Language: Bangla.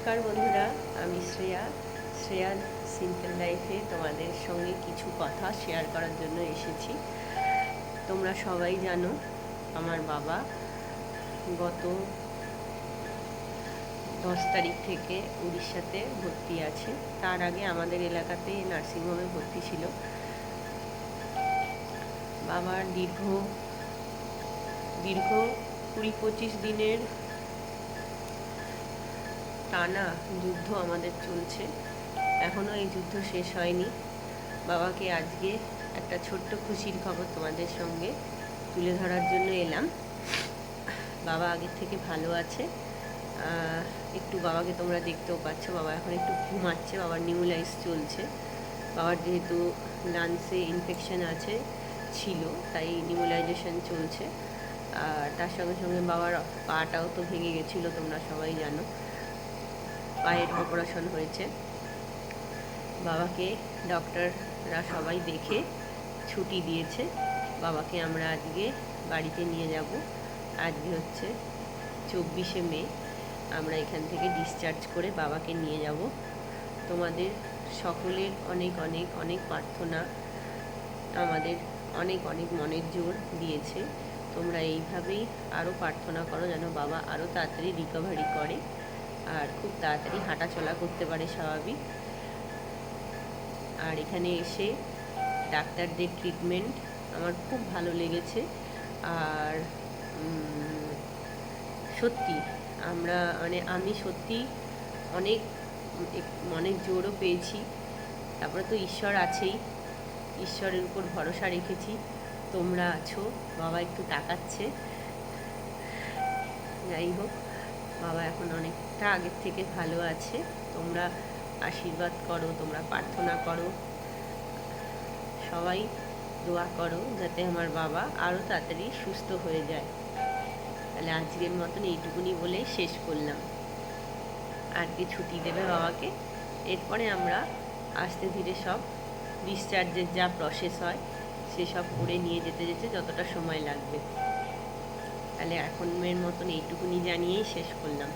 নমস্কার বন্ধুরা, আমি শ্রেয়া সিম্পল লাইফে তোমাদের সঙ্গে কিছু কথা শেয়ার করার জন্য এসেছি। তোমরা সবাই জানো আমার বাবা গত 10 তারিখ থেকে উড়িষ্যাতে ভর্তি আছে। তার আগে আমাদের এলাকাতে নার্সিংহোমে ভর্তি ছিল। বাবার দীর্ঘ 20-25 দিনের টানা যুদ্ধ আমাদের চলছে, এখনও এই যুদ্ধ শেষ হয়নি। বাবাকে আজকে একটা ছোট্ট খুশির খবর তোমাদের সঙ্গে তুলে ধরার জন্য এলাম। বাবা আগের থেকে ভালো আছে। একটু বাবাকে তোমরা দেখতেও পাচ্ছ, বাবা এখন একটু ঘুমাচ্ছে। বাবার নিউলাইজ চলছে। বাবার যেহেতু লাংসে ইনফেকশন ছিল, তাই নিউলাইজেশন চলছে। আর তার সঙ্গে সঙ্গে বাবার পাটাও তো ভেঙে গেছিলো, তোমরা সবাই জানো। পায়ের অপারেশন হয়েছে। বাবাকে ডক্টররা সবাই দেখে ছুটি দিয়েছে। বাবাকে আমরা আজকে বাড়িতে নিয়ে যাব। আজকে হচ্ছে 24শে মে। আমরা এখান থেকে ডিসচার্জ করে বাবাকে নিয়ে যাব। তোমাদের সকলের অনেক অনেক অনেক প্রার্থনা আমাদের অনেক অনেক মনের জোর দিয়েছে। তোমরা এইভাবেই আরও প্রার্থনা করো যেন বাবা আরও তাড়াতাড়ি রিকভারি করে আর খুব তাড়াতাড়ি হাঁটা চলা করতে পারে স্বাভাবিক। আর এখানে এসে ডাক্তারদের ট্রিটমেন্ট আমার খুব ভালো লেগেছে। আর সত্যি আমি সত্যি অনেক মনের জোরও পেয়েছি। তারপরে তো ঈশ্বর আছেই, ঈশ্বরের উপর ভরসা রেখেছি। তোমরা আছো, বাবা একটু তাকাচ্ছে। যাই হোক, বাবা এখন অনেকটা আগের থেকে ভালো আছে। তোমরা আশীর্বাদ করো, তোমরা প্রার্থনা করো, সবাই দোয়া করো যাতে আমার বাবা আরও তাড়াতাড়ি সুস্থ হয়ে যায়। তাহলে আজকের মতন এইটুকুনি বলেই শেষ করলাম। আজকে ছুটি দেবে বাবাকে, এরপরে আমরা আস্তে ধীরে সব ডিসচার্জের যা প্রসেস হয় সেসব করে নিয়ে যেতে যতটা সময় লাগবে। তাহলে এখনের মতন এইটুকুনি জানিয়েই শেষ করলাম।